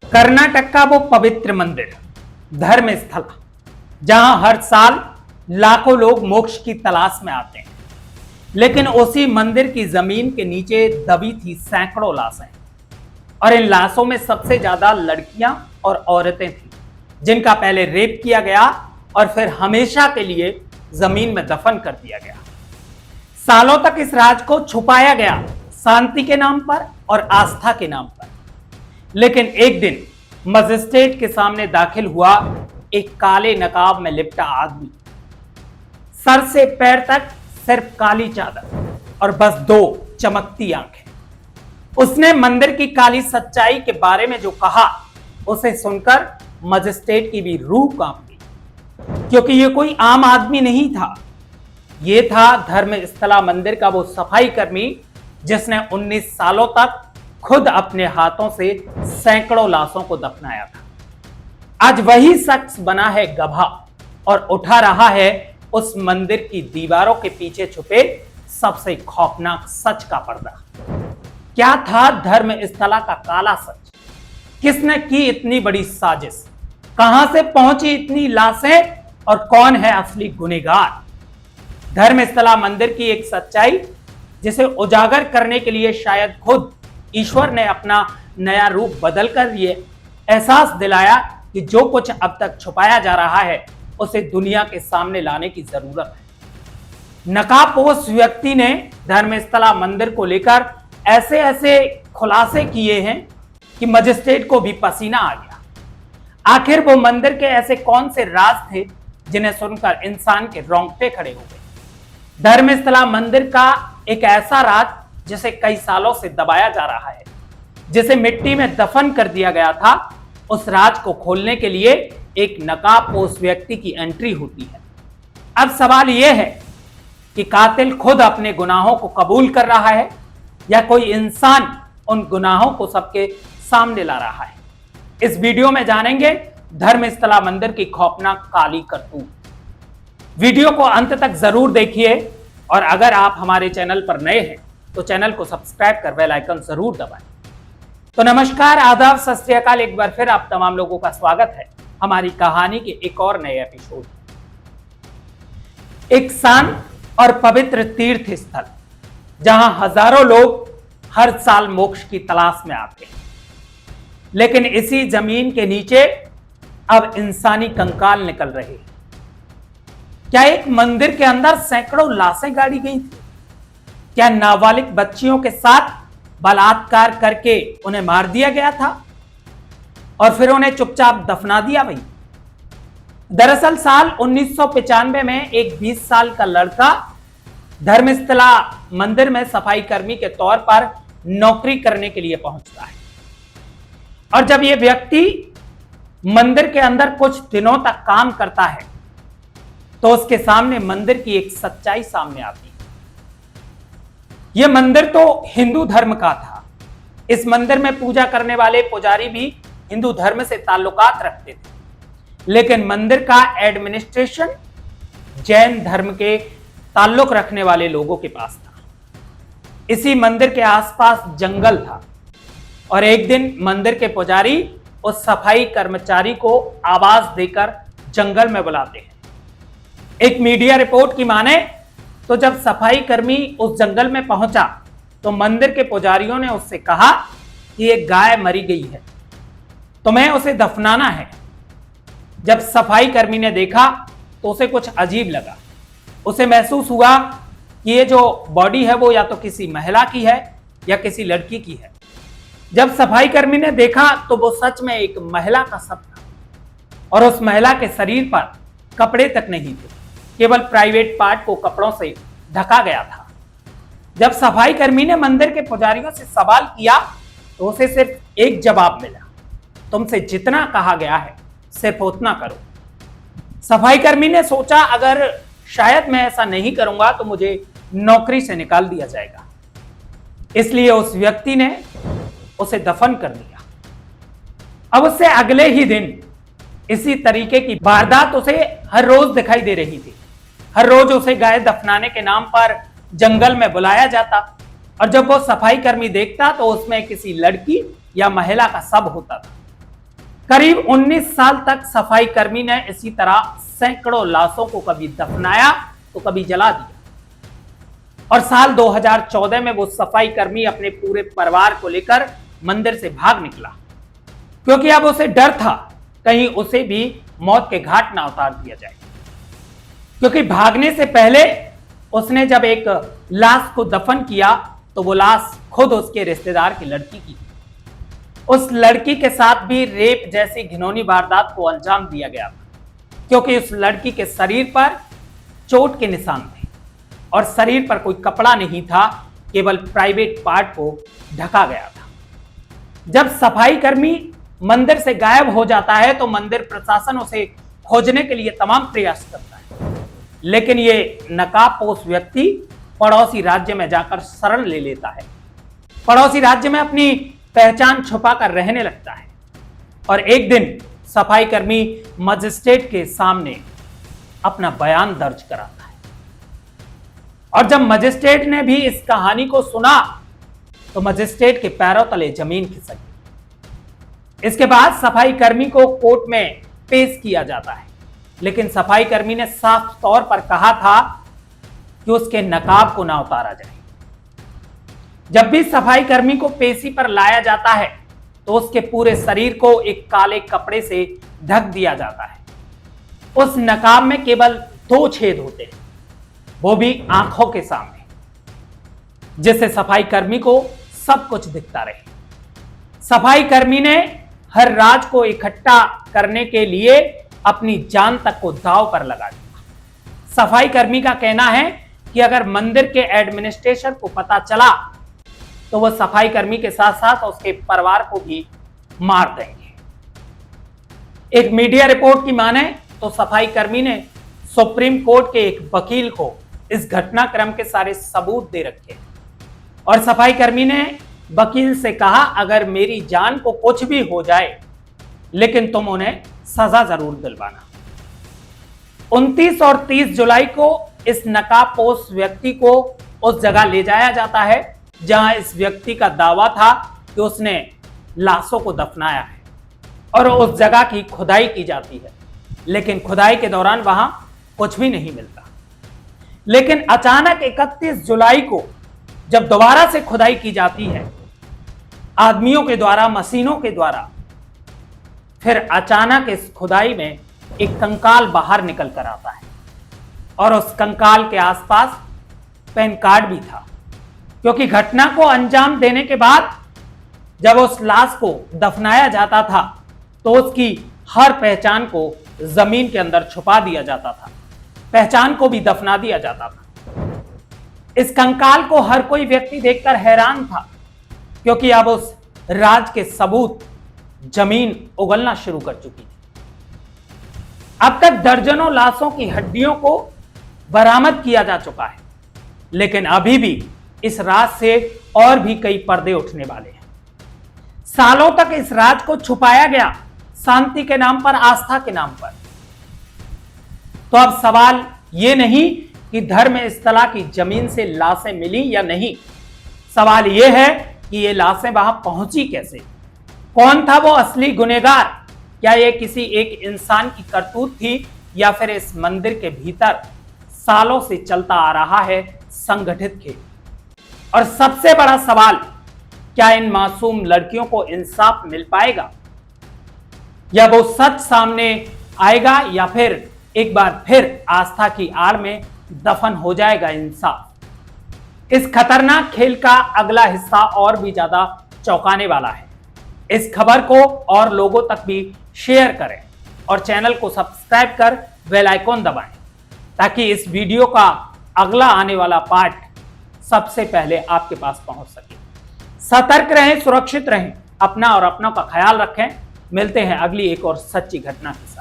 कर्नाटक का वो पवित्र मंदिर, धर्म स्थल, जहां हर साल लाखों लोग मोक्ष की तलाश में आते हैं, लेकिन उसी मंदिर की जमीन के नीचे दबी थी सैकड़ों लाशें। और इन लाशों में सबसे ज्यादा लड़कियां और औरतें थीं, जिनका पहले रेप किया गया और फिर हमेशा के लिए जमीन में दफन कर दिया गया। सालों तक इस राज को छुपाया गया, शांति के नाम पर और आस्था के नाम पर। लेकिन एक दिन मजिस्ट्रेट के सामने दाखिल हुआ एक काले नकाब में लिपटा आदमी। सर से पैर तक सिर्फ काली चादर और बस दो चमकती आंखें। उसने मंदिर की काली सच्चाई के बारे में जो कहा, उसे सुनकर मजिस्ट्रेट की भी रूह कांप गई, क्योंकि यह कोई आम आदमी नहीं था। यह था धर्मस्थला मंदिर का वो सफाई कर्मी जिसने 19 सालों तक खुद अपने हाथों से सैकड़ों लाशों को दफनाया था। आज वही शख्स बना है गवाह और उठा रहा है उस मंदिर की दीवारों के पीछे छुपे सबसे खौफनाक सच का पर्दा। क्या था धर्मस्थला का काला सच? किसने की इतनी बड़ी साजिश? कहां से पहुंची इतनी लाशें और कौन है असली गुनहगार? धर्मस्थला मंदिर की एक सच्चाई जिसे उजागर करने के लिए शायद खुद ईश्वर ने अपना नया रूप बदलकर ये एहसास दिलाया कि जो कुछ अब तक छुपाया जा रहा है उसे दुनिया के सामने लाने की जरूरत है। नकाबपोश व्यक्ति ने धर्मस्थला मंदिर को लेकर ऐसे ऐसे खुलासे किए हैं कि मजिस्ट्रेट को भी पसीना आ गया। आखिर वो मंदिर के ऐसे कौन से राज थे जिन्हें सुनकर इंसान के रोंगटे खड़े हो गए? धर्मस्थला मंदिर का एक ऐसा राज जिसे कई सालों से दबाया जा रहा है, जिसे मिट्टी में दफन कर दिया गया था, उस राज को खोलने के लिए एक नकाबपोश व्यक्ति की एंट्री होती है। अब सवाल यह है कि कातिल खुद अपने गुनाहों को कबूल कर रहा है या कोई इंसान उन गुनाहों को सबके सामने ला रहा है? इस वीडियो में जानेंगे धर्मस्थला मंदिर की खौफनाक काली करतूत। वीडियो को अंत तक जरूर देखिए और अगर आप हमारे चैनल पर नए हैं तो चैनल को सब्सक्राइब कर बेल आइकन जरूर दबाएं। तो नमस्कार, आदाब, सत श्री अकाल। एक बार फिर आप तमाम लोगों का स्वागत है हमारी कहानी के एक और नए एपिसोड। एक शांत और पवित्र तीर्थ स्थल जहां हजारों लोग हर साल मोक्ष की तलाश में आते हैं, लेकिन इसी जमीन के नीचे अब इंसानी कंकाल निकल रहे हैं। क्या एक मंदिर के अंदर सैकड़ों लाशें गाड़ी गई थी? क्या नाबालिग बच्चियों के साथ बलात्कार करके उन्हें मार दिया गया था और फिर उन्हें चुपचाप दफना दिया भाई? दरअसल साल 1995 में एक 20 साल का लड़का धर्मस्थला मंदिर में सफाई कर्मी के तौर पर नौकरी करने के लिए पहुंचता है। और जब यह व्यक्ति मंदिर के अंदर कुछ दिनों तक काम करता है तो उसके सामने मंदिर की एक सच्चाई सामने आती है। यह मंदिर तो हिंदू धर्म का था। इस मंदिर में पूजा करने वाले पुजारी भी हिंदू धर्म से ताल्लुकात रखते थे, लेकिन मंदिर का एडमिनिस्ट्रेशन जैन धर्म के ताल्लुक रखने वाले लोगों के पास था। इसी मंदिर के आसपास जंगल था और एक दिन मंदिर के पुजारी उस सफाई कर्मचारी को आवाज देकर जंगल में बुलाते हैं। एक मीडिया रिपोर्ट की माने तो जब सफाई कर्मी उस जंगल में पहुंचा तो मंदिर के पुजारियों ने उससे कहा कि एक गाय मरी गई है, तुम्हें उसे दफनाना है। जब सफाई कर्मी ने देखा तो उसे कुछ अजीब लगा। उसे महसूस हुआ कि ये जो बॉडी है वो या तो किसी महिला की है या किसी लड़की की है। जब सफाई कर्मी ने देखा तो वो सच में एक महिला का शव था और उस महिला के शरीर पर कपड़े तक नहीं थे, केवल प्राइवेट पार्ट को कपड़ों से ढका गया था। जब सफाई कर्मी ने मंदिर के पुजारियों से सवाल किया तो उसे सिर्फ एक जवाब मिला, तुमसे जितना कहा गया है सिर्फ उतना करो। सफाई कर्मी ने सोचा अगर शायद मैं ऐसा नहीं करूंगा तो मुझे नौकरी से निकाल दिया जाएगा, इसलिए उस व्यक्ति ने उसे दफन कर दिया। अब उससे अगले ही दिन इसी तरीके की वारदात उसे हर रोज दिखाई दे रही थी। हर रोज उसे गाय दफनाने के नाम पर जंगल में बुलाया जाता और जब वो सफाई कर्मी देखता तो उसमें किसी लड़की या महिला का शव होता था। करीब 19 साल तक सफाई कर्मी ने इसी तरह सैकड़ों लाशों को कभी दफनाया तो कभी जला दिया। और साल 2014 में वो सफाई कर्मी अपने पूरे परिवार को लेकर मंदिर से भाग निकला, क्योंकि अब उसे डर था कहीं उसे भी मौत के घाट ना उतार दिया जाए। क्योंकि भागने से पहले उसने जब एक लाश को दफन किया तो वो लाश खुद उसके रिश्तेदार की लड़की की। उस लड़की के साथ भी रेप जैसी घिनौनी वारदात को अंजाम दिया गया था, क्योंकि उस लड़की के शरीर पर चोट के निशान थे और शरीर पर कोई कपड़ा नहीं था, केवल प्राइवेट पार्ट को ढका गया था। जब सफाई कर्मी मंदिर से गायब हो जाता है तो मंदिर प्रशासन उसे खोजने के लिए तमाम प्रयास करता है, लेकिन ये नकाबपोश व्यक्ति पड़ोसी राज्य में जाकर शरण ले लेता है। पड़ोसी राज्य में अपनी पहचान छुपाकर रहने लगता है और एक दिन सफाई कर्मी मजिस्ट्रेट के सामने अपना बयान दर्ज कराता है। और जब मजिस्ट्रेट ने भी इस कहानी को सुना तो मजिस्ट्रेट के पैरों तले जमीन खिसक गई। इसके बाद सफाई कर्मी को कोर्ट में पेश किया जाता है, लेकिन सफाई कर्मी ने साफ तौर पर कहा था कि उसके नकाब को ना उतारा जाए। जब भी सफाई कर्मी को पेशी पर लाया जाता है तो उसके पूरे शरीर को एक काले कपड़े से ढक दिया जाता है। उस नकाब में केवल 2 छेद होते हैं, वो भी आंखों के सामने, जिससे सफाई कर्मी को सब कुछ दिखता रहे। सफाई कर्मी ने हर राज को इकट्ठा करने के लिए अपनी जान तक को दांव पर लगा दिया। सफाई कर्मी का कहना है कि अगर मंदिर के एडमिनिस्ट्रेशन को पता चला तो वह सफाई कर्मी के साथ साथ उसके परिवार को भी मार देंगे। एक मीडिया रिपोर्ट की माने तो सफाई कर्मी ने सुप्रीम कोर्ट के एक वकील को इस घटनाक्रम के सारे सबूत दे रखे और सफाई कर्मी ने वकील से कहा, अगर मेरी जान को कुछ भी हो जाए लेकिन तुम उन्हें सजा जरूर दिलवाना। 29 और 30 जुलाई को इस नकाबपोश व्यक्ति को उस जगह ले जाया जाता है जहां इस व्यक्ति का दावा था कि उसने लाशों को दफनाया है, और उस जगह की खुदाई की जाती है, लेकिन खुदाई के दौरान वहां कुछ भी नहीं मिलता। लेकिन अचानक 31 जुलाई को जब दोबारा से खुदाई की जाती है आदमियों के द्वारा, मशीनों के द्वारा, फिर अचानक इस खुदाई में एक कंकाल बाहर निकल कर आता है और उस कंकाल के आसपास पैन कार्ड भी था, क्योंकि घटना को अंजाम देने के बाद जब उस लाश को दफनाया जाता था तो उसकी हर पहचान को जमीन के अंदर छुपा दिया जाता था, पहचान को भी दफना दिया जाता था। इस कंकाल को हर कोई व्यक्ति देखकर हैरान था, क्योंकि अब उस राज के सबूत जमीन उगलना शुरू कर चुकी थी। अब तक दर्जनों लाशों की हड्डियों को बरामद किया जा चुका है, लेकिन अभी भी इस राज से और भी कई पर्दे उठने वाले हैं। सालों तक इस राज को छुपाया गया, शांति के नाम पर, आस्था के नाम पर। तो अब सवाल यह नहीं कि धर्म स्थला की जमीन से लाशें मिली या नहीं, सवाल यह है कि ये लाशें वहां पहुंची कैसे, कौन था वो असली गुनहगार, क्या ये किसी एक इंसान की करतूत थी या फिर इस मंदिर के भीतर सालों से चलता आ रहा है संगठित खेल। और सबसे बड़ा सवाल, क्या इन मासूम लड़कियों को इंसाफ मिल पाएगा, या वो सच सामने आएगा, या फिर एक बार फिर आस्था की आड़ में दफन हो जाएगा इंसाफ। इस खतरनाक खेल का अगला हिस्सा और भी ज्यादा चौंकाने वाला है। इस खबर को और लोगों तक भी शेयर करें और चैनल को सब्सक्राइब कर बेल आइकॉन दबाएं, ताकि इस वीडियो का अगला आने वाला पार्ट सबसे पहले आपके पास पहुंच सके। सतर्क रहें, सुरक्षित रहें, अपना और अपनों का ख्याल रखें। मिलते हैं अगली एक और सच्ची घटना के साथ।